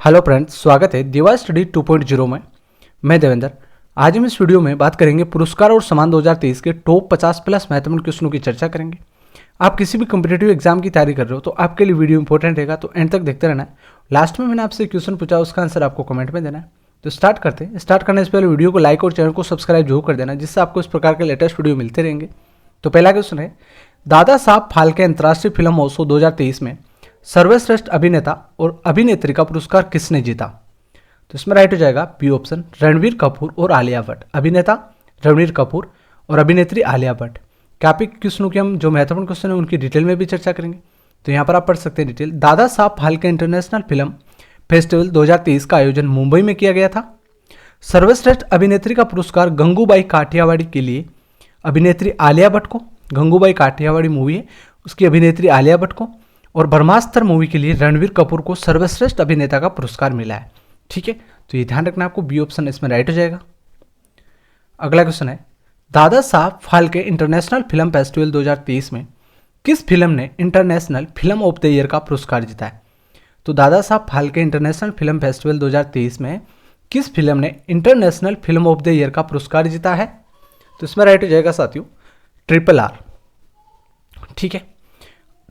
Hello friends, स्वागत है दिवा स्टडी 2.0 में। मैं देवेंद्र। आज हम इस वीडियो में बात करेंगे पुरस्कार और सम्मान 2023 के टॉप 50 प्लस महत्वपूर्ण क्वेश्चनों की चर्चा करेंगे। आप किसी भी कॉम्पिटिटिव एग्जाम की तैयारी कर रहे हो तो आपके लिए वीडियो इंपॉर्टेंट रहेगा, तो एंड तक देखते रहना है। लास्ट में मैंने आपसे क्वेश्चन पूछा, उसका आंसर आपको कमेंट में देना है। तो स्टार्ट करते हैं। स्टार्ट करने से पहले वीडियो को लाइक और चैनल को सब्सक्राइब जरूर कर देना, जिससे आपको इस प्रकार के लेटेस्ट वीडियो मिलते रहेंगे। तो पहला क्वेश्चन है, दादा साहब फाल्के अंतर्राष्ट्रीय फिल्म महोत्सव 2023 में सर्वश्रेष्ठ अभिनेता और अभिनेत्री का पुरस्कार किसने जीता? तो इसमें राइट हो जाएगा बी ऑप्शन, रणवीर कपूर और आलिया भट्ट। अभिनेता रणवीर कपूर और अभिनेत्री आलिया भट्ट। टॉपिक क्वेश्चनों की हम जो महत्वपूर्ण क्वेश्चन है उनकी डिटेल में भी चर्चा करेंगे। तो यहाँ पर आप पढ़ सकते हैं detail. Dada Saheb Phalke international film festival 2023 का आयोजन मुंबई में किया गया था। सर्वश्रेष्ठ अभिनेत्री का पुरस्कार गंगूबाई काठियावाड़ी के लिए अभिनेत्री आलिया भट्ट को, गंगूबाई काठियावाड़ी मूवी है उसकी अभिनेत्री आलिया भट्ट को, और ब्रह्मास्त्र मूवी के लिए रणवीर कपूर को सर्वश्रेष्ठ अभिनेता का पुरस्कार मिला है। ठीक है, तो ये ध्यान रखना आपको, बी ऑप्शन इसमें राइट हो जाएगा। अगला क्वेश्चन है, Dada Saheb Phalke international film festival 2023 में किस फिल्म ने international film of the year का पुरस्कार जीता है? तो Dada Saheb Phalke international film festival 2023 में किस फिल्म ने international film of the year का पुरस्कार जीता है? तो इसमें राइट हो जाएगा साथियों RRR। ठीक है,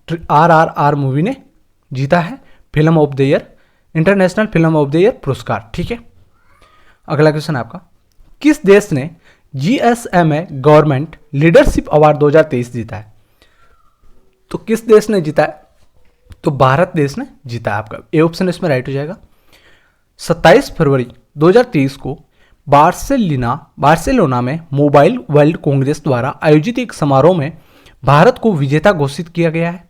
RRR मूवी ने जीता है film of the year, international film of the year पुरस्कार। ठीक है, अगला क्वेश्चन आपका, किस देश ने GSMA गवर्नमेंट लीडरशिप अवार्ड 2023 जीता है? तो किस देश ने जीता है? तो भारत देश ने जीता है आपका, ए ऑप्शन इसमें राइट हो जाएगा। 27 फरवरी 2023 को बार्सिलोना में मोबाइल वर्ल्ड कांग्रेस द्वारा आयोजित एक समारोह में भारत को विजेता घोषित किया गया है।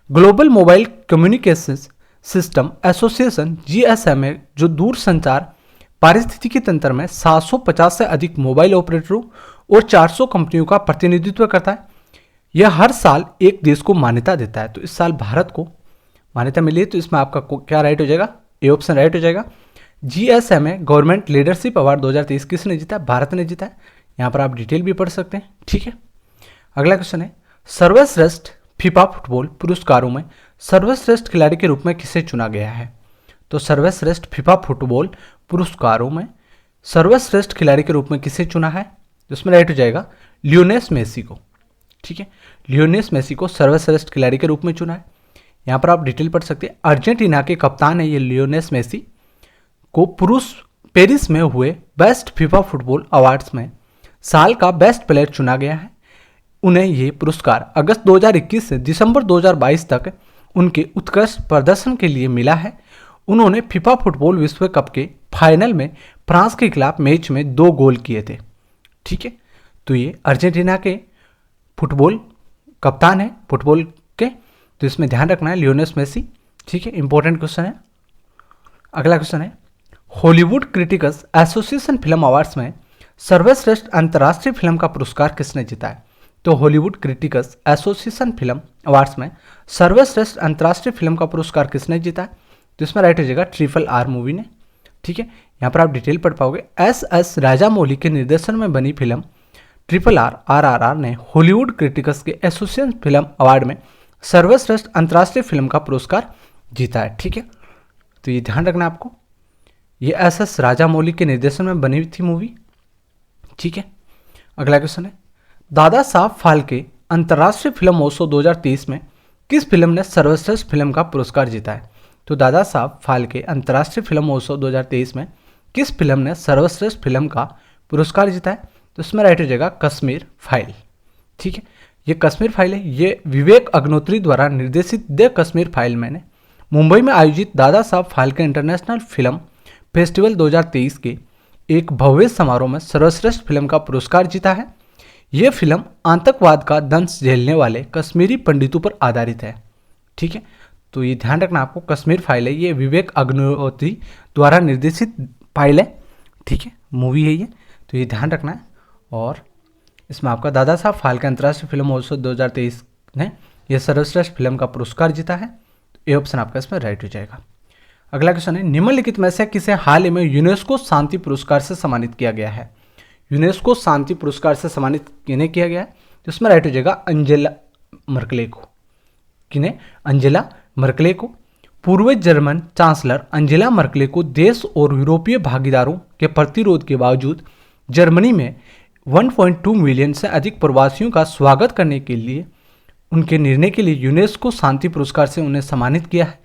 Global mobile communications system association GSMA जो दूरसंचार पारिस्थितिकी तंत्र में 750 से अधिक मोबाइल ऑपरेटरों और 400 कंपनियों का प्रतिनिधित्व करता है। यह हर साल एक देश को मान्यता देता है। तो इस साल भारत को मान्यता मिली है, तो इसमें आपका क्या राइट हो जाएगा? ए ऑप्शन राइट हो जाएगा। GSMA गवर्नमेंट लीडरशिप अवार्ड 2023 किसने जीता है? भारत ने जीता है। यहाँ पर आप डिटेल भी पढ़ सकते हैं। ठीक है, अगला क्वेश्चन है, सर्वश्रेष्ठ फीफा फुटबॉल पुरस्कारों में सर्वश्रेष्ठ खिलाड़ी के रूप में किसे चुना गया है? तो सर्वश्रेष्ठ फीफा फुटबॉल पुरस्कारों में सर्वश्रेष्ठ खिलाड़ी के रूप में किसे चुना है? जिसमें राइट हो जाएगा लियोनेल मेसी को। ठीक है, लियोनेल मेसी को सर्वश्रेष्ठ खिलाड़ी के रूप में चुना है। यहाँ पर आप डिटेल पढ़ सकते हैं। अर्जेंटीना के कप्तान है ये लियोनेल मेसी, को पुरुष पेरिस में हुए बेस्ट फीफा फुटबॉल अवार्ड्स में साल का बेस्ट प्लेयर चुना गया है। उन्हें ये पुरस्कार अगस्त 2021 से दिसंबर 2022 तक उनके उत्कृष्ट प्रदर्शन के लिए मिला है। उन्होंने फीफा फुटबॉल विश्व कप के फाइनल में फ्रांस के खिलाफ मैच में 2 गोल किए थे। ठीक है, तो ये अर्जेंटीना के फुटबॉल कप्तान है फुटबॉल के, तो इसमें ध्यान रखना है लियोनेल मेसी। ठीक है, इंपॉर्टेंट क्वेश्चन है। अगला क्वेश्चन है, Hollywood critics association film awards में सर्वश्रेष्ठ अंतर्राष्ट्रीय फिल्म का पुरस्कार किसने जीता है? तो Hollywood critics association film awards में सर्वश्रेष्ठ अंतर्राष्ट्रीय फिल्म का पुरस्कार किसने जीता है? तो इसमें राइट हो जाएगा RRR मूवी ने। ठीक है, यहाँ पर आप डिटेल पढ़ पाओगे। SS राजामौली के निर्देशन में बनी फिल्म RRR ने हॉलीवुड क्रिटिक्स के एसोसिएशन फिल्म अवार्ड में सर्वश्रेष्ठ अंतर्राष्ट्रीय फिल्म का पुरस्कार जीता है। ठीक है, तो ये ध्यान रखना आपको, ये SS राजामौली के निर्देशन में बनी थी मूवी। ठीक है, अगला क्वेश्चन है, दादा साहब फाल्के अंतर्राष्ट्रीय फिल्म महोत्सव 2023 में किस फिल्म ने सर्वश्रेष्ठ फिल्म का पुरस्कार जीता है? तो दादा साहब फाल्के अंतर्राष्ट्रीय फिल्म महोत्सव 2023 में किस फिल्म ने सर्वश्रेष्ठ फिल्म का पुरस्कार जीता है? तो इसमें राइट हो जाएगा कश्मीर फाइल। ठीक है, ये कश्मीर फाइल है, ये विवेक अग्निहोत्री द्वारा निर्देशित द कश्मीर फाइल मैंने मुंबई में आयोजित Dada Saheb Phalke international film festival 2023 के एक भव्य समारोह में सर्वश्रेष्ठ फिल्म का पुरस्कार जीता है। यह फिल्म आतंकवाद का दंश झेलने वाले कश्मीरी पंडितों पर आधारित है। ठीक है, तो ये ध्यान रखना आपको, कश्मीर फाइल है, ये विवेक अग्निहोत्री द्वारा निर्देशित फाइल है। ठीक है, मूवी है ये, तो ये ध्यान रखना है। और इसमें आपका दादा साहब फाल्के अंतर्राष्ट्रीय फिल्म महोत्सव 2023 ने यह सर्वश्रेष्ठ फिल्म का पुरस्कार जीता है। ये ऑप्शन आपका इसमें राइट हो जाएगा। अगला क्वेश्चन है, निम्नलिखित में से किसे हाल ही में यूनेस्को शांति पुरस्कार से सम्मानित किया गया है? यूनेस्को शांति पुरस्कार से सम्मानित किन्हें किया गया है? तो इसमें राइट हो जाएगा अंजेला मर्केले को। किन्हें? अंजेला मर्केले को। पूर्व जर्मन चांसलर अंजेला मर्केल को देश और यूरोपीय भागीदारों के प्रतिरोध के बावजूद जर्मनी में 1.2 मिलियन से अधिक प्रवासियों का स्वागत करने के लिए उनके निर्णय के लिए यूनेस्को शांति पुरस्कार से उन्हें सम्मानित किया है।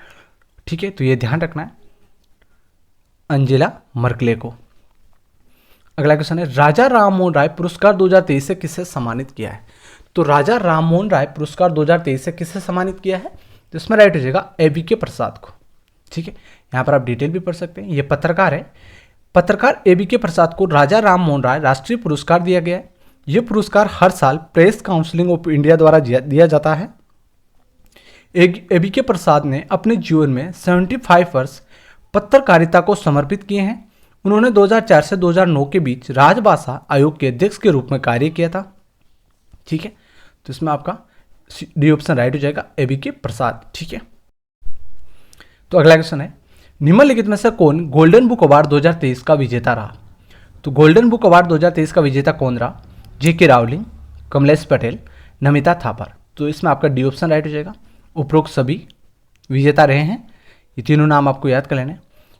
ठीक है, तो ये ध्यान रखना है अंजेला मर्केल को। अगला क्वेश्चन है, राजा राममोहन राय पुरस्कार 2023 से किसे सम्मानित किया है? तो राजा राममोहन राय पुरस्कार 2023 से किसे सम्मानित किया है? तो इसमें राइट हो जाएगा एबीके प्रसाद को। ठीक है, यहाँ पर आप डिटेल भी पढ़ सकते हैं। ये पत्रकार है, पत्रकार एबीके प्रसाद को राजा राममोहन राय राष्ट्रीय पुरस्कार दिया गया है। ये पुरस्कार हर साल प्रेस काउंसिल ऑफ इंडिया द्वारा दिया जाता है। एबीके प्रसाद ने अपने जीवन में 75 वर्ष पत्रकारिता को समर्पित किए हैं। उन्होंने 2004 से 2009 के बीच राजभाषा आयोग के अध्यक्ष के रूप में कार्य किया था। ठीक है, तो इसमें आपका डी ऑप्शन राइट हो जाएगा, एबीके प्रसाद। ठीक है, तो अगला क्वेश्चन है, निम्नलिखित में से कौन गोल्डन बुक अवार्ड 2023 का विजेता रहा? तो गोल्डन बुक अवार्ड 2023 का विजेता कौन रहा? जेके रावलिंग, कमलेश पटेल, नमिता थापर। तो इसमें आपका डी ऑप्शन राइट हो जाएगा। उपरोक्त सभी विजेता रहे हैं। ये तीनों नाम आपको याद कर लेने।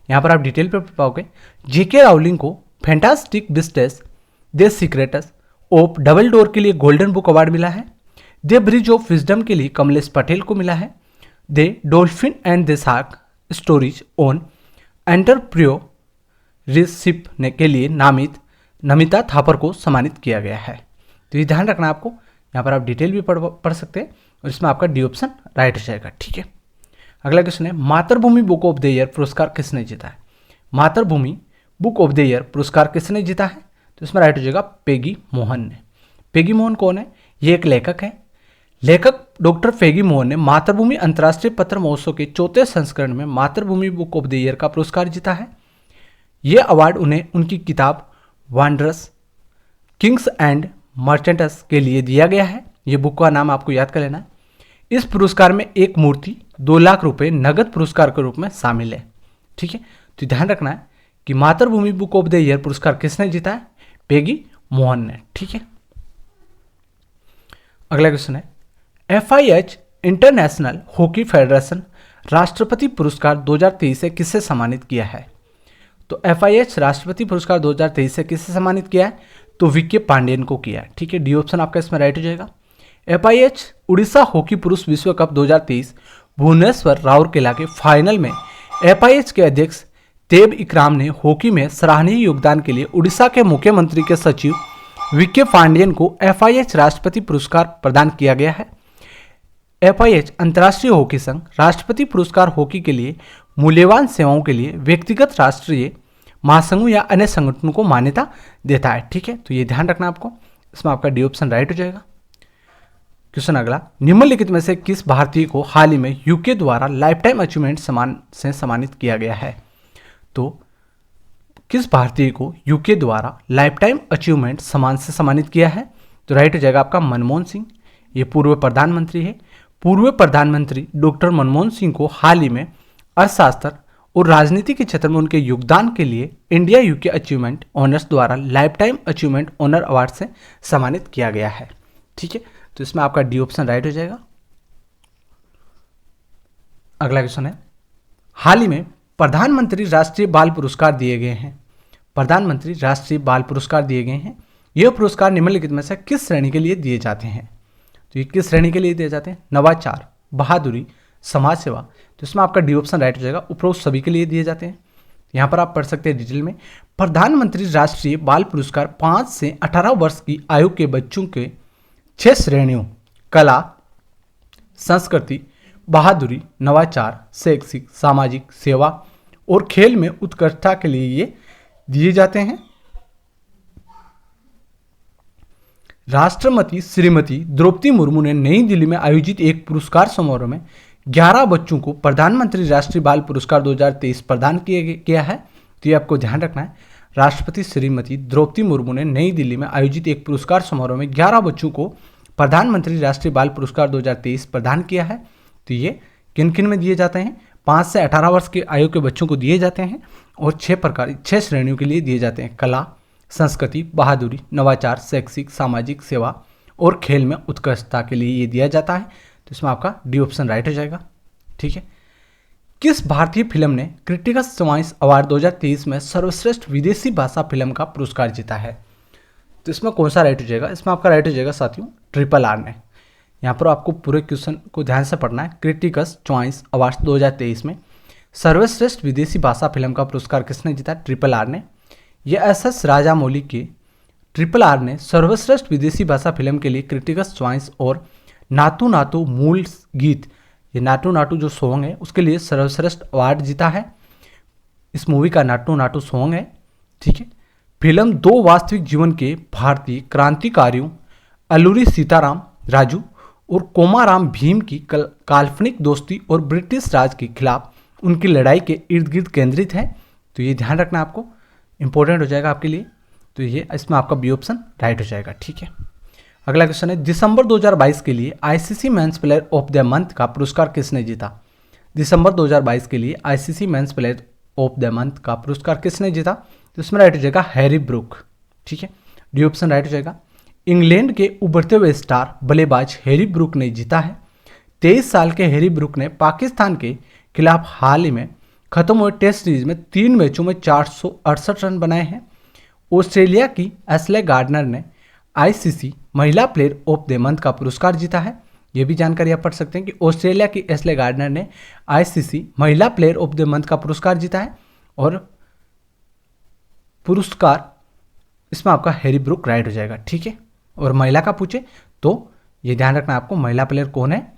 यहाँ पर आप डिटेल पे पाओगे। जेके रावलिंग को fantastic beasts the secrets of Dumbledore के लिए गोल्डन बुक अवार्ड मिला है। द ब्रिज ऑफ विजडम के लिए कमलेश पटेल को मिला है। The dolphin and the shark stories on entrepreneurship के लिए नामित नमिता थापर को सम्मानित किया गया है। तो ये ध्यान रखना आपको। यहाँ पर आप डिटेल भी पढ़ सकते हैं और इसमें आपका डी ऑप्शन राइट हो जाएगा। ठीक है, अगला क्वेश्चन है, मातृभूमि बुक ऑफ द ईयर पुरस्कार किसने जीता है? मातृभूमि बुक ऑफ द ईयर पुरस्कार किसने जीता है? तो इसमें राइट हो जाएगा पेगी मोहन ने। पेगी मोहन कौन है? ये एक लेखक है। लेखक डॉक्टर पेगी मोहन ने मातृभूमि अंतर्राष्ट्रीय पत्र महोत्सव के 4थे संस्करण में मातृभूमि बुक ऑफ द ईयर का पुरस्कार जीता है। यह अवार्ड उन्हें उनकी किताब वांडरस किंग्स एंड मर्चेंट्स के लिए दिया गया है। ये बुक का नाम आपको याद कर लेना है। इस पुरस्कार में एक मूर्ति 2 लाख रुपए नगद पुरस्कार के रूप में शामिल है। ठीक है, तो ध्यान रखना है कि मातृभूमि बुक ऑफ द ईयर पुरस्कार किसने जीता है? पेगी मोहन ने। ठीक है, अगला क्वेश्चन है, FIH इंटरनेशनल हॉकी फेडरेशन राष्ट्रपति पुरस्कार 2023 से किसे सम्मानित किया है? तो FIH राष्ट्रपति पुरस्कार 2023 से किसे सम्मानित किया है? तो वीके पांडेयन को किया है। ठीक है, डी ऑप्शन आपका इसमें राइट हो जाएगा। FIH उड़ीसा हॉकी पुरुष विश्व कप 2023 भुवनेश्वर राउरकेला के फाइनल में FIH के अध्यक्ष तेब इकराम ने हॉकी में सराहनीय योगदान के लिए उड़ीसा के मुख्यमंत्री के सचिव वीके पांडेयन को FIH राष्ट्रपति पुरस्कार प्रदान किया गया है। FIH अंतर्राष्ट्रीय हॉकी संघ राष्ट्रपति पुरस्कार हॉकी के लिए मूल्यवान सेवाओं के लिए व्यक्तिगत राष्ट्रीय महासंघों या अन्य संगठनों को मान्यता देता है। ठीक है, तो ये ध्यान रखना आपको। इसमें आपका डी ऑप्शन राइट हो जाएगा। क्वेश्चन अगला, निम्नलिखित में से किस भारतीय को हाल ही में यूके द्वारा लाइफ टाइम अचीवमेंट सम्मान से सम्मानित किया गया है? तो किस भारतीय को यूके द्वारा लाइफ टाइम अचीवमेंट सम्मान से सम्मानित किया है? तो राइट हो जाएगा आपका मनमोहन सिंह। ये पूर्व प्रधानमंत्री है। पूर्व प्रधानमंत्री डॉक्टर मनमोहन सिंह को हाल ही में अर्थशास्त्र और राजनीति के क्षेत्र में उनके योगदान के लिए इंडिया यूके अचीवमेंट ऑनर्स द्वारा lifetime achievement honour award से सम्मानित किया गया है। ठीक है, तो इसमें आपका डी ऑप्शन राइट हो जाएगा। अगला क्वेश्चन है, हाल ही में प्रधानमंत्री राष्ट्रीय बाल पुरस्कार दिए गए हैं। प्रधानमंत्री राष्ट्रीय बाल पुरस्कार दिए गए हैं। यह पुरस्कार निम्नलिखित में से किस श्रेणी के लिए दिए जाते हैं? तो ये किस श्रेणी के लिए दिए जाते हैं? नवाचार, बहादुरी, समाज सेवा। तो इसमें आपका डी ऑप्शन राइट हो जाएगा। उपरोक्त सभी के लिए दिए जाते हैं। यहाँ पर आप पढ़ सकते हैं डिटेल में। प्रधानमंत्री राष्ट्रीय बाल पुरस्कार 5 से 18 वर्ष की आयु के बच्चों के 6 श्रेणियों कला, संस्कृति, बहादुरी, नवाचार, शैक्षिक, सामाजिक सेवा और खेल में उत्कृष्टता के लिए ये दिए जाते हैं। राष्ट्रपति श्रीमती द्रौपदी मुर्मू ने नई दिल्ली में आयोजित एक पुरस्कार समारोह में 11 बच्चों को प्रधानमंत्री राष्ट्रीय बाल पुरस्कार 2023 प्रदान किया है। तो ये आपको ध्यान रखना है। राष्ट्रपति श्रीमती द्रौपदी मुर्मू ने नई दिल्ली में आयोजित एक पुरस्कार समारोह में 11 बच्चों को प्रधानमंत्री राष्ट्रीय बाल पुरस्कार 2023 प्रदान किया है। तो ये किन किन में दिए जाते हैं? 5 से 18 वर्ष की आयु के बच्चों को दिए जाते हैं और 6 श्रेणियों के लिए दिए जाते हैं। कला, संस्कृति, बहादुरी, नवाचार, शैक्षिक, सामाजिक सेवा और खेल में उत्कृष्टता के लिए ये दिया जाता है। तो इसमें आपका डी ऑप्शन राइट हो जाएगा। ठीक है, किस भारतीय फिल्म ने क्रिटिकस चॉइस अवार्ड 2023 में सर्वश्रेष्ठ विदेशी भाषा फिल्म का पुरस्कार जीता है? तो इसमें कौन सा राइट हो जाएगा? इसमें आपका राइट हो जाएगा साथियों RRR ने। यहाँ पर आपको पूरे क्वेश्चन को ध्यान से पढ़ना है। क्रिटिकस चॉइस अवार्ड 2023 में सर्वश्रेष्ठ विदेशी भाषा फिल्म का पुरस्कार किसने जीता? RRR ने। यह SS राजामौली के RRR ने सर्वश्रेष्ठ विदेशी भाषा फिल्म के लिए क्रिटिकस चॉइस और नातू नातू मूल गीत, ये नाटू नाटू जो सॉन्ग है उसके लिए सर्वश्रेष्ठ अवार्ड जीता है। इस मूवी का नाटू नाटू सॉन्ग है, ठीक है। फिल्म 2 वास्तविक जीवन के भारतीय क्रांतिकारियों अलूरी सीताराम राजू और कोमाराम भीम की काल्पनिक दोस्ती और ब्रिटिश राज के खिलाफ उनकी लड़ाई के इर्द गिर्द केंद्रित है। तो ये ध्यान रखना आपको, इंपॉर्टेंट हो जाएगा आपके लिए। तो ये इसमें आपका बी ऑप्शन राइट हो जाएगा, ठीक है। अगला क्वेश्चन है, दिसंबर 2022 के लिए ICC men's player of the month का पुरस्कार किसने जीता? दिसंबर 2022 के लिए ICC men's player of the month का पुरस्कार किसने जीता? तो इसमें राइट हो जाएगा हैरी ब्रूक, ठीक है। डी ऑप्शन राइट हो जाएगा। इंग्लैंड के उभरते हुए स्टार बल्लेबाज हैरी ब्रूक ने जीता है। 23 साल के हैरी ब्रूक ने पाकिस्तान के खिलाफ हाल ही में खत्म हुए टेस्ट सीरीज में 3 मैचों में 468 रन बनाए हैं। ऑस्ट्रेलिया की एशले गार्डनर ने ICC महिला प्लेयर ऑफ द मंथ का पुरस्कार जीता है। यह भी जानकारी आप पढ़ सकते हैं कि ऑस्ट्रेलिया की एशले गार्डनर ने ICC महिला प्लेयर ऑफ द मंथ का पुरस्कार जीता है और पुरस्कार इसमें आपका हैरी ब्रूक राइट हो जाएगा, ठीक है। और महिला का पूछे तो ये ध्यान रखना आपको, महिला प्लेयर कौन है?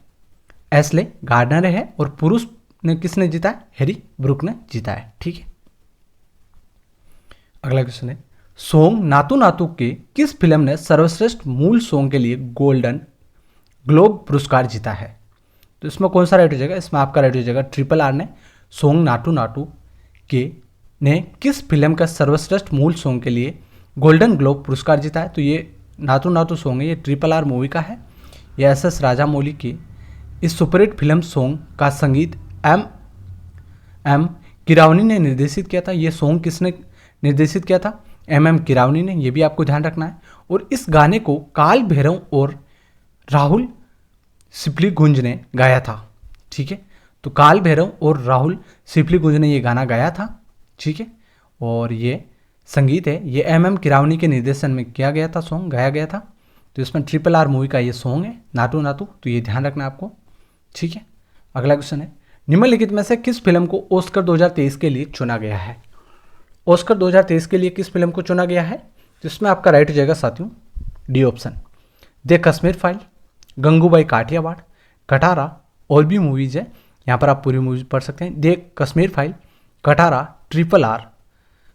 एशले गार्डनर है और पुरुष ने किसने जीता है? हैरी ब्रूक ने जीता है, ठीक है। अगला क्वेश्चन है, सॉन्ग नातू नातू के किस फिल्म ने सर्वश्रेष्ठ मूल सॉन्ग के लिए गोल्डन ग्लोब पुरस्कार जीता है? तो इसमें कौन सा राइट हो जाएगा? इसमें आपका राइट हो जाएगा RRR ने सॉन्ग नाटू नाटू के ने किस फिल्म का सर्वश्रेष्ठ मूल सॉन्ग के लिए गोल्डन ग्लोब पुरस्कार जीता है? तो ये नातू नातू सॉन्ग है, ये RRR मूवी का है। ये SS राजामौली की इस सुपरहिट फिल्म सॉन्ग का संगीत M किरावनी ने निर्देशित किया था। ये सॉन्ग किसने निर्देशित किया था? MM किरावनी ने, ये भी आपको ध्यान रखना है। और इस गाने को काल भैरव और राहुल सिप्लीगंज ने गाया था, ठीक है। तो काल भैरव और राहुल सिप्लीगंज ने ये गाना गाया था, ठीक है। और ये संगीत है, ये MM किरावनी के निर्देशन में किया गया था, सॉन्ग गाया गया था। तो इसमें RRR मूवी का ये सॉन्ग है नाटू नाटू, तो ये ध्यान रखना आपको, ठीक है। अगला क्वेश्चन है, निम्नलिखित में से किस फिल्म को ऑस्कर 2023 के लिए चुना गया है? ऑस्कर 2023 के लिए किस फिल्म को चुना गया है? तो इसमें आपका राइट हो जाएगा साथियों D option, the Kashmir file, Gangubai Kathiawad, Kantara और भी मूवीज है। यहाँ पर आप पूरी मूवीज पढ़ सकते हैं। The Kashmir file, Kantara, RRR,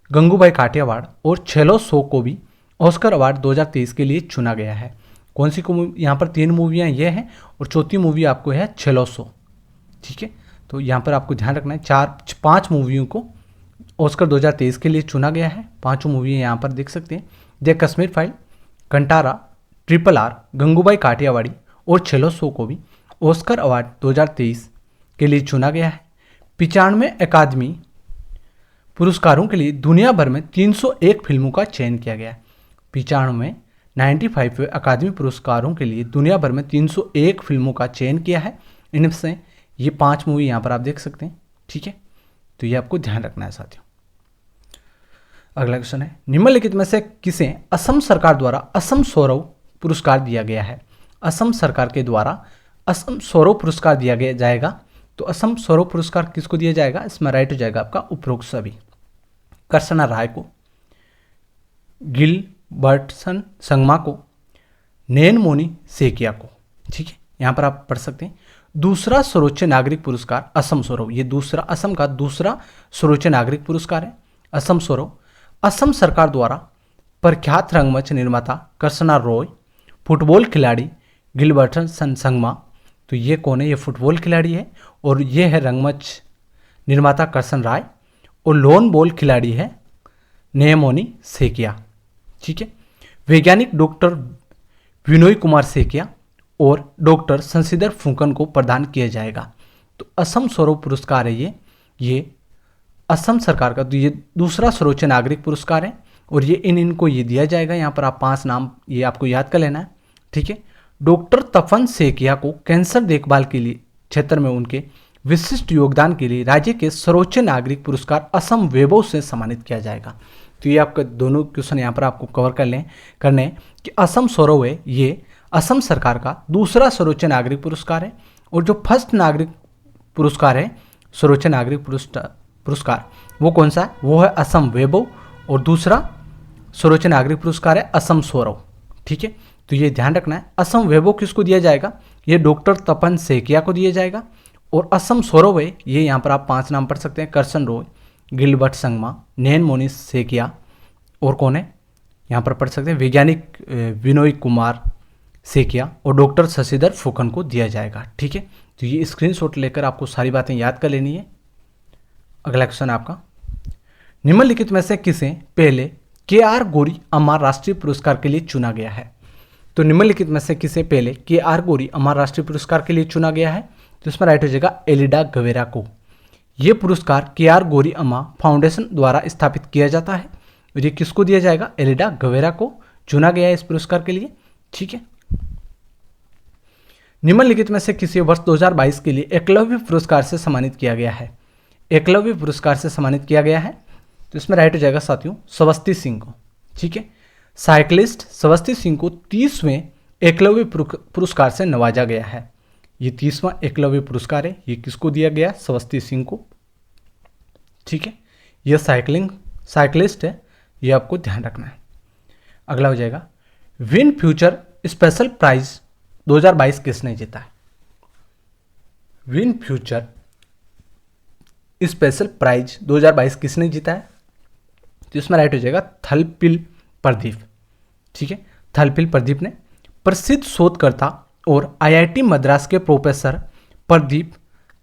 Gangubai Kathiawad और छेलो सो को भी ऑस्कर अवार्ड 2023 के लिए चुना गया है। कौन सी को? यहाँ पर 3 मूवियाँ ये हैं और चौथी मूवी आपको है छेलो सो, ठीक है। तो यहाँ पर आपको ध्यान रखना है 5 मूवियों को ऑस्कर 2023 के लिए चुना गया है। 5 मूवी यहाँ पर देख सकते हैं, the Kashmir file, Kantara, RRR, Gangubai Kathiawadi और छेलो सो को भी ऑस्कर अवार्ड 2023 के लिए चुना गया है। 95 अकादमी पुरस्कारों के लिए दुनिया भर में 301 फिल्मों का चयन किया गया है। 95 अकादमी पुरस्कारों के लिए दुनिया भर में 301 फिल्मों का चयन किया है। इनमें से ये 5 मूवी यहाँ पर आप देख सकते हैं, ठीक है। तो ये आपको ध्यान रखना है साथियों। अगला क्वेश्चन है, निम्नलिखित में से किसे असम सरकार द्वारा असम सौरव पुरस्कार दिया गया है? असम सरकार के द्वारा असम सौरव पुरस्कार दिया गया जाएगा। तो असम सौरव पुरस्कार किसको दिया जाएगा? इसमें राइट हो जाएगा आपका उपरोक्त सभी, कर्षणा राय को, गिलबर्टसन संगमा को, नैनमोनी सेकिया को, ठीक है। यहाँ पर आप पढ़ सकते हैं दूसरा सर्वोच्च नागरिक पुरस्कार असम सौरव, ये दूसरा असम का दूसरा सर्वोच्च नागरिक पुरस्कार है असम सौरव। असम सरकार द्वारा प्रख्यात रंगमंच निर्माता कर्षणा रॉय, फुटबॉल खिलाड़ी गिलबर्टसन संगमा, तो ये कौन है? ये फुटबॉल खिलाड़ी है और ये है रंगमंच निर्माता कर्षण राय, और लोन बॉल खिलाड़ी है नैनमोनी सेकिया, ठीक है। वैज्ञानिक डॉक्टर विनोय कुमार सेकिया और डॉक्टर शशिधर फुकन को प्रदान किया जाएगा। तो असम सौरव पुरस्कार है ये असम सरकार का, तो ये दूसरा सर्वोच्च नागरिक पुरस्कार है और ये इनको ये दिया जाएगा। यहाँ पर आप 5 नाम ये आपको याद कर लेना है, ठीक है। डॉक्टर तपन सेकिया को कैंसर देखभाल के लिए क्षेत्र में उनके विशिष्ट योगदान के लिए राज्य के सर्वोच्च नागरिक पुरस्कार असम वैभव से सम्मानित किया जाएगा। तो ये आपका दोनों क्वेश्चन यहाँ पर आपको कवर करने हैं कि असम सौरव है, ये असम सरकार का दूसरा सर्वोच्च नागरिक पुरस्कार है, और जो फर्स्ट नागरिक पुरस्कार है, सर्वोच्च नागरिक पुरस्कार वो कौन सा है, वो है असम वैभव, और दूसरा सर्वोच्च नागरिक पुरस्कार है असम सौरव। ठीक है, तो ये ध्यान रखना है। असम वैभव किसको दिया जाएगा, ये डॉक्टर तपन सेकिया को दिया जाएगा, और असम सौरव है, ये यहाँ पर आप 5 नाम पढ़ सकते हैं, करसन रॉय, गिलबर्ट संगमा, नैन मोनिस सेकिया, और कौन है यहाँ पर पढ़ सकते हैं वैज्ञानिक विनोय कुमार सेकिया, और डॉक्टर शशिधर फुकन को दिया जाएगा। ठीक है, तो ये स्क्रीनशॉट लेकर आपको सारी बातें याद कर लेनी है। अगला क्वेश्चन आपका, निम्नलिखित में से किसे पहले KR गौरी अम्मा राष्ट्रीय पुरस्कार के लिए चुना गया है। तो निम्नलिखित में से किसे पहले KR गौरी अम्मा राष्ट्रीय पुरस्कार के लिए चुना गया है, तो इसमें राइट हो जाएगा एलिडा गवेरा को। यह पुरस्कार KR गौरी अम्मा फाउंडेशन द्वारा स्थापित किया जाता है, और ये किसको दिया जाएगा, एलिडा गवेरा को चुना गया है इस पुरस्कार के लिए। ठीक है, निम्नलिखित में से किसी वर्ष 2022 के लिए एकलव्य पुरस्कार से सम्मानित किया गया है। एकलव्य पुरस्कार से सम्मानित किया गया है, तो इसमें राइट हो जाएगा साथियों स्वस्ति सिंह को। ठीक है, साइकिलिस्ट स्वस्ति सिंह को 30वें एकलव्य पुरस्कार से नवाजा गया है। ये 30वां एकलव्य पुरस्कार है, ये किसको दिया गया, स्वस्ति सिंह को। ठीक है, यह साइकिलिस्ट है, ये आपको ध्यान रखना है। अगला हो जाएगा, विन फ्यूचर स्पेशल प्राइज 2022 किसने जीता है। विन फ्यूचर स्पेशल प्राइज 2022 किसने जीता है, तो इसमें राइट हो जाएगा थलपिल प्रदीप। ठीक है, थलपिल प्रदीप ने प्रसिद्ध शोधकर्ता और IIT मद्रास के प्रोफेसर प्रदीप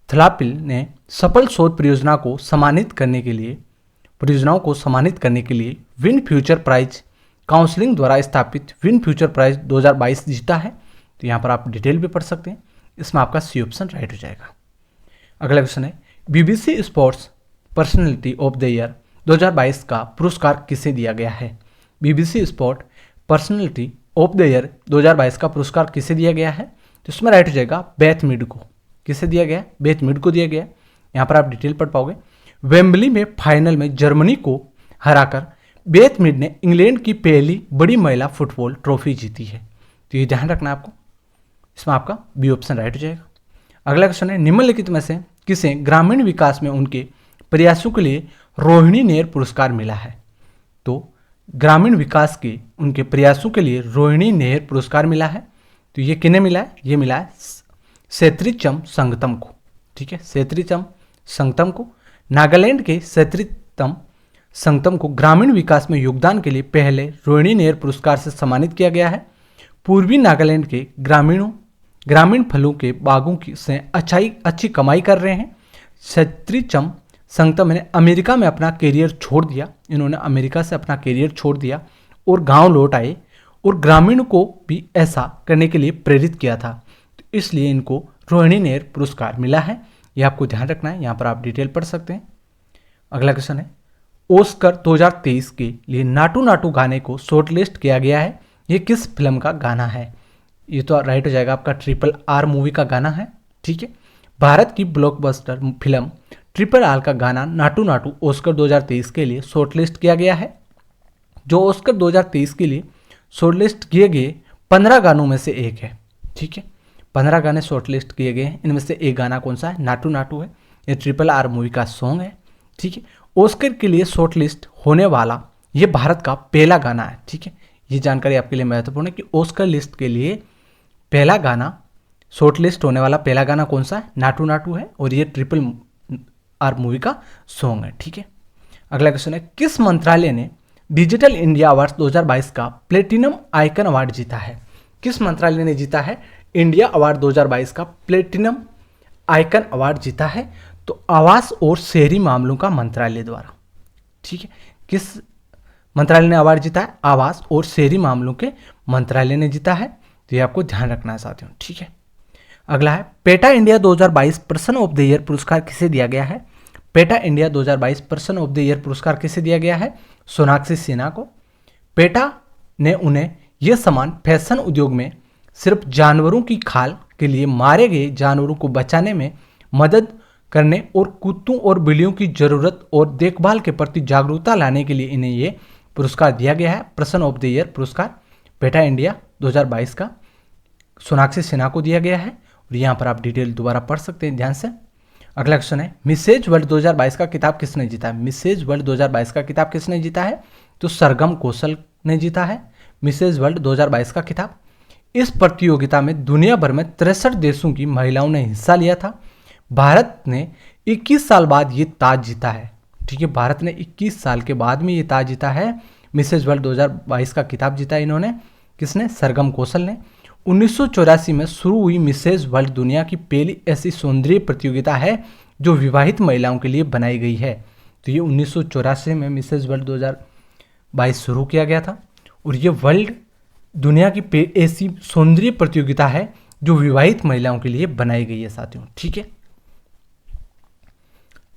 थलापिल ने सफल शोध परियोजनाओं को सम्मानित करने के लिए विन फ्यूचर प्राइज काउंसिलिंग द्वारा स्थापित विन फ्यूचर प्राइज 2022 जीता है। तो यहाँ पर आप डिटेल भी पढ़ सकते हैं, इसमें आपका सी ऑप्शन राइट हो जाएगा। अगला क्वेश्चन है, BBC sports personality of the year 2022 का पुरस्कार किसे दिया गया है। BBC sport personality of the year 2022 का पुरस्कार किसे दिया गया है, तो इसमें राइट हो जाएगा बेथ मीड को। किसे दिया गया, बेथ मीड को दिया गया। यहाँ पर आप डिटेल पढ़ पाओगे। वेम्बली में फाइनल में जर्मनी को हराकर बेथ मीड ने इंग्लैंड की पहली बड़ी महिला फुटबॉल ट्रॉफी जीती है। तो ये ध्यान रखना है आपको, इसमें आपका बी ऑप्शन राइट हो जाएगा। अगला क्वेश्चन है, निम्नलिखित में से किसे ग्रामीण विकास में उनके प्रयासों के लिए रोहिणी नेहर पुरस्कार मिला है। तो ग्रामीण विकास के उनके प्रयासों के लिए रोहिणी नेहर पुरस्कार मिला है। तो ये किन्हें मिला है, ये मिला है सेत्रीचम संगतम को। ठीक है, सेत्रीचम संगतम को। नागालैंड के सेत्रीचम संगतम को ग्रामीण विकास में योगदान के लिए पहले रोहिणी नेहर पुरस्कार से सम्मानित किया गया है। पूर्वी नागालैंड के ग्रामीण फलों के बागों की से अच्छी कमाई कर रहे हैं। सेत्रीचम संगतम ने अमेरिका में अपना करियर छोड़ दिया। इन्होंने अमेरिका से अपना करियर छोड़ दिया और गांव लौट आए और ग्रामीणों को भी ऐसा करने के लिए प्रेरित किया था। तो इसलिए इनको रोहिणी नेहर पुरस्कार मिला है। ये आपको ध्यान रखना है, यहाँ पर आप डिटेल पढ़ सकते हैं। अगला क्वेश्चन है, ऑस्कर 2023 के लिए नाटू नाटू गाने को शॉर्टलिस्ट किया गया है। ये किस फिल्म का गाना है। ये तो राइट हो जाएगा आपका RRR मूवी का गाना है। ठीक है, भारत की ब्लॉकबस्टर फिल्म RRR का गाना नाटू नाटू ऑस्कर 2023 के लिए शॉर्टलिस्ट किया गया है। जो ऑस्कर 2023 के लिए शॉर्टलिस्ट किए गए 15 गानों में से एक है। ठीक है, 15 गाने शॉर्टलिस्ट किए गए हैं, इनमें से एक गाना कौन सा है, नाटू नाटू है। ये RRR मूवी का सॉन्ग है। ठीक है, ऑस्कर के लिए शॉर्टलिस्ट होने वाला ये भारत का पहला गाना है। ठीक है, ये जानकारी आपके लिए महत्वपूर्ण है कि ऑस्कर लिस्ट के लिए पहला गाना, शॉर्टलिस्ट होने वाला पहला गाना कौन सा है, नाटू नाटू है, और ये RRR मूवी का सॉन्ग है। ठीक है, अगला क्वेश्चन है, किस मंत्रालय ने डिजिटल इंडिया अवार्ड 2022 का प्लेटिनम आइकन अवार्ड जीता है। किस मंत्रालय ने जीता है इंडिया अवार्ड 2022 का प्लेटिनम आइकन अवार्ड जीता है। तो आवास और शहरी मामलों का मंत्रालय द्वारा। ठीक है, किस मंत्रालय ने अवार्ड जीता है, आवास और शहरी मामलों के मंत्रालय ने जीता है। तो ये आपको ध्यान रखना है साथियों। ठीक है, अगला है, PETA India 2022 person of the year पुरस्कार किसे दिया गया है। PETA India 2022 person of the year पुरस्कार किसे दिया गया है, सोनाक्षी सिन्हा को। पेटा ने उन्हें यह सम्मान फैशन उद्योग में सिर्फ जानवरों की खाल के लिए मारे गए जानवरों को बचाने में मदद करने और कुत्तों और बिल्लियों की जरूरत और देखभाल के प्रति जागरूकता लाने के लिए इन्हें ये पुरस्कार दिया गया है। पर्सन ऑफ द ईयर पुरस्कार बेटा इंडिया 2022 का सोनाक्षी सिन्हा को दिया गया है। और यहाँ पर आप डिटेल दोबारा पढ़ सकते हैं ध्यान से। अगला क्वेश्चन है, मिसेज वर्ल्ड 2022 का किताब किसने जीता है? मिसेज वर्ल्ड 2022 का किताब किसने जीता है? तो सरगम कौशल ने जीता है मिसेज वर्ल्ड 2022 का किताब। इस प्रतियोगिता में दुनिया भर में 63 देशों की महिलाओं ने हिस्सा लिया था। भारत ने 21 साल बाद ये ताज जीता है। ठीक है, भारत ने 21 साल के बाद में ये ताज जीता है। मिसेज वर्ल्ड 2022 का किताब जीता है इन्होंने। किसने? सरगम कौशल ने। 1984 में शुरू हुई मिसेज वर्ल्ड दुनिया की पहली ऐसी सौंदर्य प्रतियोगिता है जो विवाहित महिलाओं के लिए बनाई गई है। तो ये 1984 में मिसेज वर्ल्ड 2022 शुरू किया गया था और ये वर्ल्ड दुनिया की ऐसी सौंदर्य प्रतियोगिता है जो विवाहित महिलाओं के लिए बनाई गई है साथियों। ठीक है,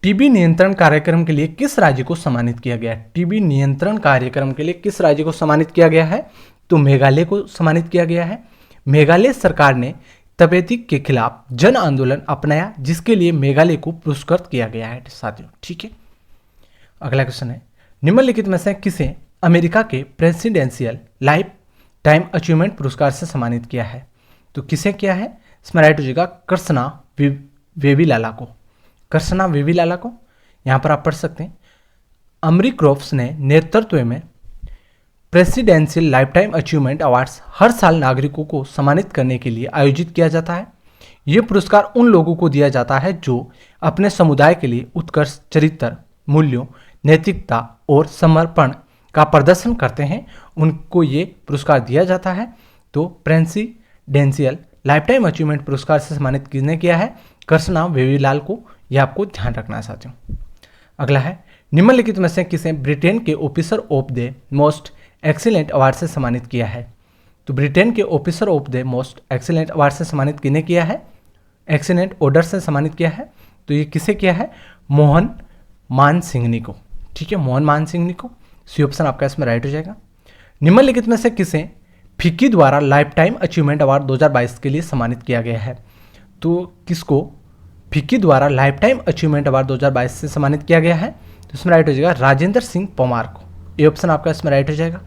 टीबी नियंत्रण कार्यक्रम के लिए किस राज्य को सम्मानित किया गया है? टीबी नियंत्रण कार्यक्रम के लिए किस राज्य को सम्मानित किया गया है? तो मेघालय को सम्मानित किया गया है। मेघालय सरकार ने तपेदिक के खिलाफ जन आंदोलन अपनाया जिसके लिए मेघालय को पुरस्कृत किया गया है साथियों। ठीक है, अगला क्वेश्चन है, निम्नलिखित में से किसे अमेरिका के प्रेसिडेंशियल लाइफ टाइम अचीवमेंट पुरस्कार से सम्मानित किया है? तो किसे किया है? इसमें राइट हो जाएगा कृष्णा वेवीलाला को। कृष्णा वेवीलाला को यहाँ पर आप पढ़ सकते हैं। अमरीक्रॉफ्ट्स ने नेतृत्व में presidential lifetime achievement awards हर साल नागरिकों को सम्मानित करने के लिए आयोजित किया जाता है। ये पुरस्कार उन लोगों को दिया जाता है जो अपने समुदाय के लिए उत्कृष्ट चरित्र, मूल्यों, नैतिकता और समर्पण का प्रदर्शन करते हैं, उनको ये पुरस्कार दिया जाता है। तो प्रेसिडेंशियल लाइफ टाइम अचीवमेंट पुरस्कार से सम्मानित किसने किया है? कृष्णा वेवीलाल को। यह आपको ध्यान रखना है साथियों। अगला है, निम्नलिखित में से किसे ब्रिटेन के officer of the most excellent award से सम्मानित किया है? तो ब्रिटेन के officer of the most excellent award से सम्मानित किसने किया है? एक्सीलेंट ऑर्डर से सम्मानित किया है। तो ये किसे किया है? मोहन मान सिंघनी को। ठीक है, मोहन मान सिंघनी को। सी ऑप्शन आपका इसमें राइट हो जाएगा। निम्नलिखित में से किसे फिक्की द्वारा लाइफ टाइम अचीवमेंट अवार्ड 2022 के लिए सम्मानित किया गया है? तो किसको फिक्की द्वारा लाइफ टाइम अचीवमेंट अवार्ड 2022 से सम्मानित किया गया है? तो इसमें राइट हो जाएगा राजेंद्र सिंह परमार को। ये ऑप्शन आपका इसमें राइट हो जाएगा।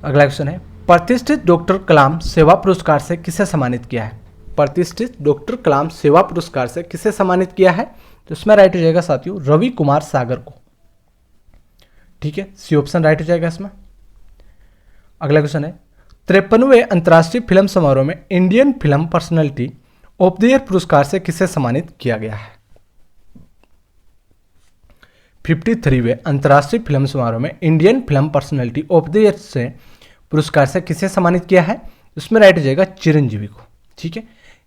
अगला क्वेश्चन है, प्रतिष्ठित डॉक्टर कलाम सेवा पुरस्कार से किसे सम्मानित किया है? प्रतिष्ठित डॉक्टर कलाम सेवा पुरस्कार से किसे सम्मानित किया है? तो इसमें राइट हो जाएगा साथियों रवि कुमार सागर को। ठीक है, सी ऑप्शन राइट हो जाएगा इसमें। अगला क्वेश्चन है, 53वें अंतर्राष्ट्रीय फिल्म समारोह में Indian film personality of the year पुरस्कार से किसे सम्मानित किया गया है? 53वें अंतर्राष्ट्रीय फिल्म समारोह में Indian film personality of the year से पुरस्कार से किसे सम्मानित किया है? इसमें राइट हो जाएगा चिरंजीवी को। ठीक है,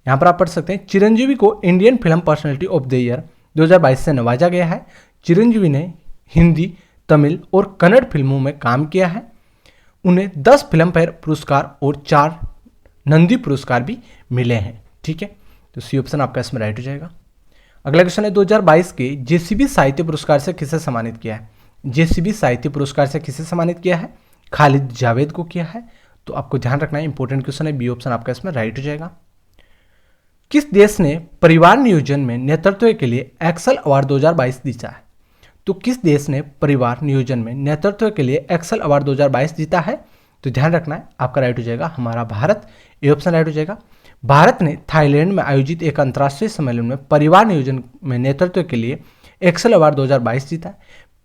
यहाँ पर आप पढ़ सकते हैं चिरंजीवी को Indian film personality of the year 2022 से नवाजा गया है। चिरंजीवी ने हिंदी, तमिल और कन्नड़ फिल्मों में काम किया है। उन्हें 10 फिल्म फेयर पुरस्कार और 4 नंदी पुरस्कार भी मिले हैं। ठीक है, तो सी ऑप्शन आपका इसमें राइट हो जाएगा। अगला क्वेश्चन है, 2022 के जेसीबी साहित्य पुरस्कार से किसे सम्मानित किया है? जेसीबी साहित्य पुरस्कार से किसे सम्मानित किया है? खालिद जावेद को किया है। तो आपको ध्यान रखना है, इंपॉर्टेंट क्वेश्चन है, बी ऑप्शन आपका इसमें राइट हो जाएगा। किस देश ने परिवार नियोजन में नेतृत्व के लिए एक्सेल अवार्ड 2022 जीता है? तो किस देश ने परिवार नियोजन में नेतृत्व के लिए एक्सेल अवार्ड 2022 जीता है? तो ध्यान रखना है, आपका राइट हो जाएगा हमारा भारत। ए ऑप्शन राइट हो जाएगा। भारत ने थाईलैंड में आयोजित एक अंतर्राष्ट्रीय सम्मेलन में परिवार नियोजन में नेतृत्व के लिए एक्सेल अवार्ड 2022 जीता है।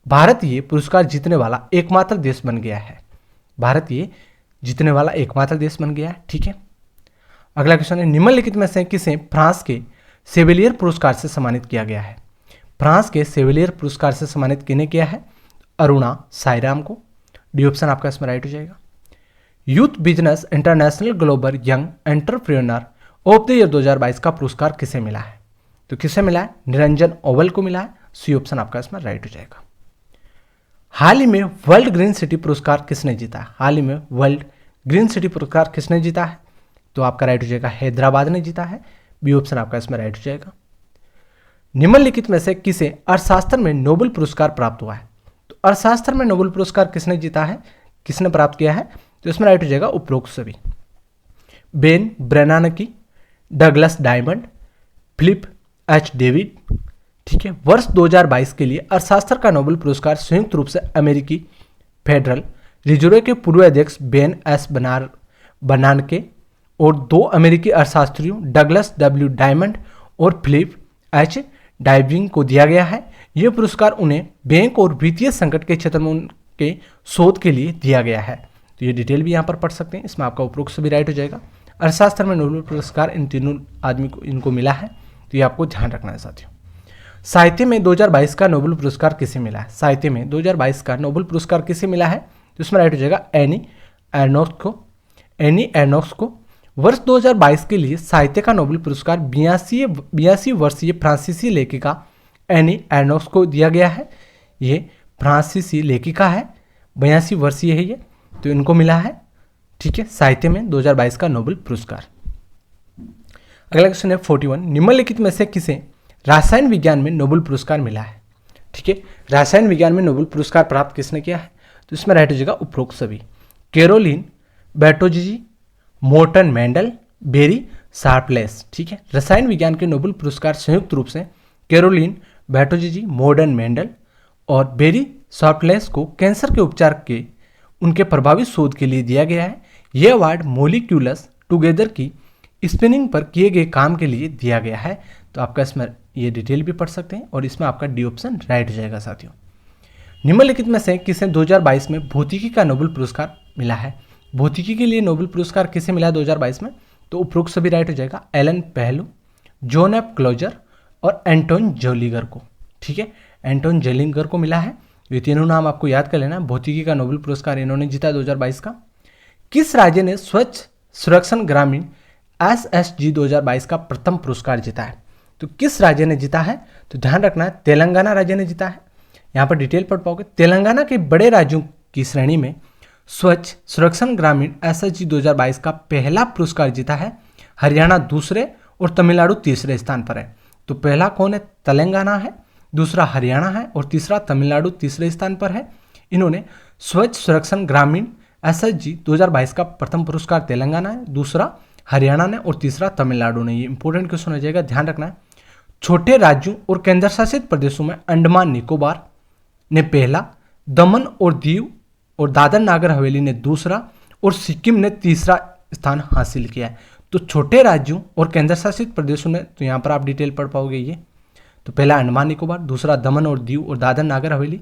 भारत ये पुरस्कार जीतने वाला एकमात्र देश बन गया है। भारत ये जीतने वाला एकमात्र देश बन गया है। ठीक है, अगला क्वेश्चन है, निम्नलिखित में से किसे फ्रांस के सेविलियर पुरस्कार से सम्मानित किया गया है? फ्रांस के सेविलियर पुरस्कार से सम्मानित किसने किया है? अरुणा साईराम को। डी ऑप्शन आपका इसमें राइट हो जाएगा। Youth business international global young entrepreneur of the year 2022 का पुरस्कार किसे मिला है? तो किसे मिला है? निरंजन ओवल को मिला है। सी ऑप्शन आपका इसमें राइट हो जाएगा। हाल ही में वर्ल्ड ग्रीन सिटी पुरस्कार किसने जीता है? हाल ही में वर्ल्ड ग्रीन सिटी पुरस्कार किसने जीता है? तो आपका राइट हो जाएगा हैदराबाद ने जीता है। बी ऑप्शन आपका इसमें राइट हो जाएगा। निम्नलिखित में से किसे अर्थशास्त्र में नोबेल पुरस्कार प्राप्त हुआ है? तो अर्थशास्त्र में नोबेल पुरस्कार किसने जीता है, किसने प्राप्त किया है? तो इसमें राइट हो जाएगा उपरोक्त सभी। Ben Bernanke, Douglas Diamond, Philip H David. ठीक है, वर्ष 2022 के लिए अर्थशास्त्र का नोबेल पुरस्कार संयुक्त रूप से अमेरिकी फेडरल रिजर्व के पूर्व अध्यक्ष बेन एस बनानके और 2 अमेरिकी अर्थशास्त्रियों डगलस डब्ल्यू डायमंड और फिलिप एच डाइविंग को दिया गया है। यह पुरस्कार उन्हें बैंक और वित्तीय संकट के क्षेत्र में उनके शोध के लिए दिया गया है। तो ये डिटेल भी यहाँ पर पढ़ सकते हैं, इसमें आपका उपरोक्त सभी राइट हो जाएगा। अर्थशास्त्र में नोबेल पुरस्कार इन तीनों आदमी को इनको मिला है, तो ये आपको ध्यान रखना है साथियों। साहित्य में 2022 का नोबेल पुरस्कार किसे मिला है? साहित्य में 2022 का नोबेल पुरस्कार किसे मिला है? तो इसमें राइट हो जाएगा एनी एर्नोक्स को। वर्ष 2022 के लिए साहित्य का नोबेल पुरस्कार 82 वर्षीय फ्रांसीसी लेखिका एनी एर्नोक्स को दिया गया है। ये फ्रांसीसी लेखिका है, 82 वर्षीय है ये, तो इनको मिला है। ठीक है, साहित्य में 2022 का नोबेल पुरस्कार। अगला क्वेश्चन है 41, निम्नलिखित में से किसे रसायन विज्ञान में नोबेल पुरस्कार मिला है? ठीक है, रसायन विज्ञान में नोबेल पुरस्कार प्राप्त किसने किया है? तो इसमें राइट हो जाएगा उपरोक्त सभी, Carolyn Bertozzi, Morten Meldal, Barry Sharpless. ठीक है, रसायन विज्ञान के नोबेल पुरस्कार संयुक्त रूप से कैरोलिन बैर्टोल्जी, मोर्टन मेंडल और बेरी शार्पलेस को कैंसर के उपचार के उनके प्रभावी शोध के लिए दिया गया है। यह अवार्ड मोलिक्यूलस टुगेदर की स्पिनिंग पर किए गए काम के लिए दिया गया है। तो आपका इसमें ये डिटेल भी पढ़ सकते हैं और इसमें आपका डी ऑप्शन राइट हो जाएगा साथियों। निम्नलिखित में से किसे 2022 में भौतिकी का नोबेल पुरस्कार मिला है? भौतिकी के लिए नोबेल पुरस्कार किसे मिला है 2022 में? तो उपरोक्त सभी राइट हो जाएगा, एलन पहलू, जॉन एफ क्लोजर और एंटोन जेलिगर को। ठीक है, एंटोन जेलिगर को मिला है। ये तीनों नाम आपको याद कर लेना। भौतिकी का नोबेल पुरस्कार इन्होंने जीता 2022 का। किस राज्य ने स्वच्छ सुरक्षण ग्रामीण SSG 2022 का प्रथम पुरस्कार जीता है? तो किस राज्य ने जीता है? तो ध्यान रखना है, तेलंगाना राज्य ने जीता है। यहाँ पर डिटेल पढ़ पाओगे। तेलंगाना के बड़े राज्यों की श्रेणी में स्वच्छ सुरक्षण ग्रामीण SSG 2022 का पहला पुरस्कार जीता है। हरियाणा दूसरे और तमिलनाडु तीसरे स्थान पर है। तो पहला कौन है? तेलंगाना है, दूसरा हरियाणा है और तीसरा तमिलनाडु तीसरे स्थान पर है। इन्होंने स्वच्छ सुरक्षण ग्रामीण SSG 2022 का प्रथम पुरस्कार तेलंगाना है, दूसरा हरियाणा ने और तीसरा तमिलनाडु ने। ये इंपॉर्टेंट क्वेश्चन हो जाएगा, ध्यान रखना है। छोटे राज्यों और केंद्र शासित प्रदेशों में अंडमान निकोबार ने पहला, दमन और दीव और दादर नागर हवेली ने दूसरा और सिक्किम ने तीसरा स्थान हासिल किया है। तो छोटे राज्यों और केंद्र शासित प्रदेशों ने, तो यहाँ पर आप डिटेल पढ़ पाओगे। ये तो पहला अंडमान निकोबार, दूसरा दमन और दीव और दादर नागर हवेली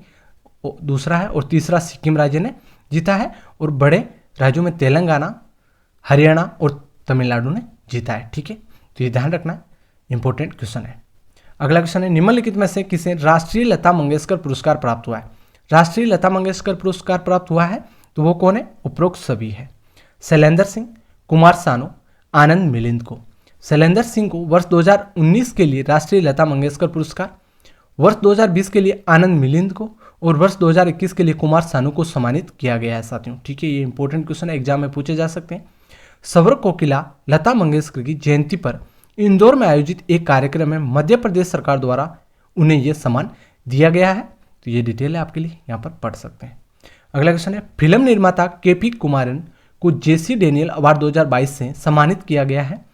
दूसरा है और तीसरा सिक्किम राज्य ने जीता है। और बड़े राज्यों में तेलंगाना, हरियाणा और तमिलनाडु ने जीता है। ठीक है, तो ये ध्यान रखना, इंपॉर्टेंट क्वेश्चन है। अगला क्वेश्चन है, निम्नलिखित में से किसे राष्ट्रीय लता मंगेशकर पुरस्कार प्राप्त हुआ है? राष्ट्रीय लता मंगेशकर पुरस्कार प्राप्त हुआ है, तो वो कौन है? उपरोक्त सभी है, शैलेंद्र सिंह, कुमार सानू, आनंद मिलिंद को। शैलेंद्र सिंह को वर्ष 2019 के लिए राष्ट्रीय लता मंगेशकर पुरस्कार, वर्ष 2020 के लिए आनंद मिलिंद को और वर्ष 2021 के लिए कुमार सानू को सम्मानित किया गया है साथियों। ठीक है, ये इंपॉर्टेंट क्वेश्चन है, एग्जाम में पूछे जा सकते हैं। सवर कोकिला लता मंगेशकर की जयंती पर इंदौर में आयोजित एक कार्यक्रम में मध्य प्रदेश सरकार द्वारा उन्हें यह सम्मान दिया गया है। तो ये डिटेल है आपके लिए, यहाँ पर पढ़ सकते हैं। अगला क्वेश्चन है, फिल्म निर्माता KP कुमारन को JC डेनियल अवार्ड 2022 से सम्मानित किया गया है।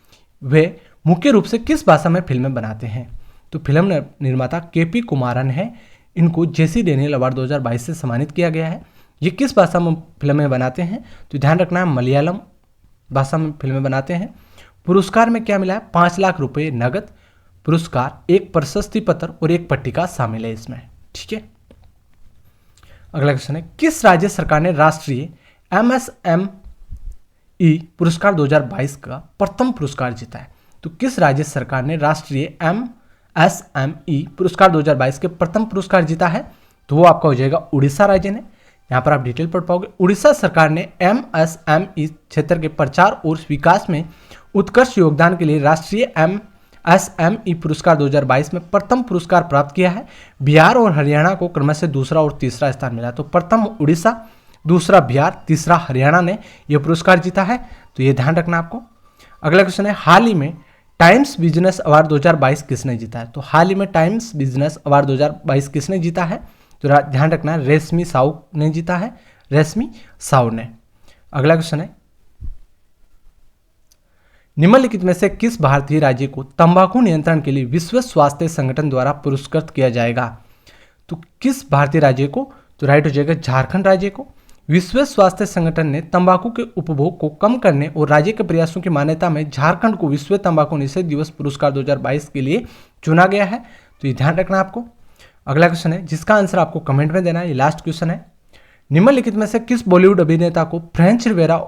वे मुख्य रूप से किस भाषा में फिल्में बनाते हैं? तो फिल्म निर्माता KP कुमारन है, इनको JC डेनियल अवार्ड 2022 से सम्मानित किया गया है। ये किस भाषा में फिल्में बनाते हैं? तो ध्यान रखना है, मलयालम भाषा में फिल्में बनाते हैं। पुरस्कार में क्या मिला है? 5 लाख रुपए नगद पुरस्कार, एक प्रशस्ति पत्र और एक पट्टिका शामिल है इसमें। ठीक है, अगला क्वेश्चन है, किस राज्य सरकार ने राष्ट्रीय MSME पुरस्कार 2022 का प्रथम पुरस्कार जीता है? तो किस राज्य सरकार ने राष्ट्रीय MSME पुरस्कार 2022 के प्रथम पुरस्कार जीता है? तो वो आपका हो जाएगा उड़ीसा राज्य ने। यहाँ पर आप डिटेल पढ़ पाओगे। उड़ीसा सरकार ने MSME क्षेत्र के प्रचार और विकास में उत्कृष्ट योगदान के लिए राष्ट्रीय MSME पुरस्कार 2022 में प्रथम पुरस्कार प्राप्त किया है। बिहार और हरियाणा को क्रमशः दूसरा और तीसरा स्थान मिला। तो प्रथम उड़ीसा, दूसरा बिहार, तीसरा हरियाणा ने यह पुरस्कार जीता है। तो ये ध्यान रखना आपको। अगला क्वेश्चन है, हाल ही में टाइम्स बिजनेस अवार्ड 2022 किसने जीता है? तो हाल ही में टाइम्स बिजनेस अवार्ड 2022 किसने जीता है? तो ध्यान रखना है, रेशमी साहू ने जीता है, रेशमी साहू ने। अगला क्वेश्चन है, निम्नलिखित में से किस भारतीय राज्य को तंबाकू नियंत्रण के लिए विश्व स्वास्थ्य संगठन द्वारा पुरस्कृत किया जाएगा? तो किस भारतीय राज्य को? तो राइट हो जाएगा झारखंड राज्य को। विश्व स्वास्थ्य संगठन ने तंबाकू के उपभोग को कम करने और राज्य के प्रयासों की मान्यता में झारखंड को विश्व तंबाकू निषेध दिवस पुरस्कार 2022 के लिए चुना गया है। तो ये ध्यान रखना आपको। अगला क्वेश्चन है जिसका आंसर आपको कमेंट में देना है। ये लास्ट क्वेश्चन है। निम्नलिखित में से किस बॉलीवुड अभिनेता को फ्रेंच रिवेरा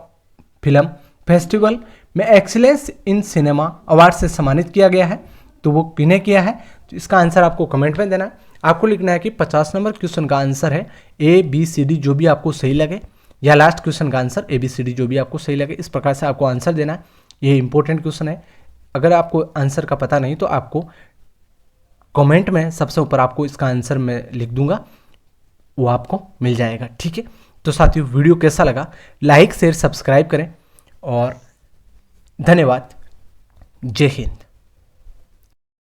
फिल्म फेस्टिवल में एक्सीलेंस इन सिनेमा अवार्ड से सम्मानित किया गया है? तो वो किन्हें किया है? तो इसका आंसर आपको कमेंट में देना है। आपको लिखना है कि 50 नंबर क्वेश्चन का आंसर है ABCD, जो भी आपको सही लगे, या लास्ट क्वेश्चन का आंसर ABCD, जो भी आपको सही लगे। इस प्रकार से आपको आंसर देना है। ये इंपॉर्टेंट क्वेश्चन है। अगर आपको आंसर का पता नहीं तो आपको कमेंट में सबसे ऊपर आपको इसका आंसर मैं लिख दूंगा, वो आपको मिल जाएगा। ठीक है, तो साथियों वीडियो कैसा लगा लाइक शेयर सब्सक्राइब करें और धन्यवाद। जय हिंद।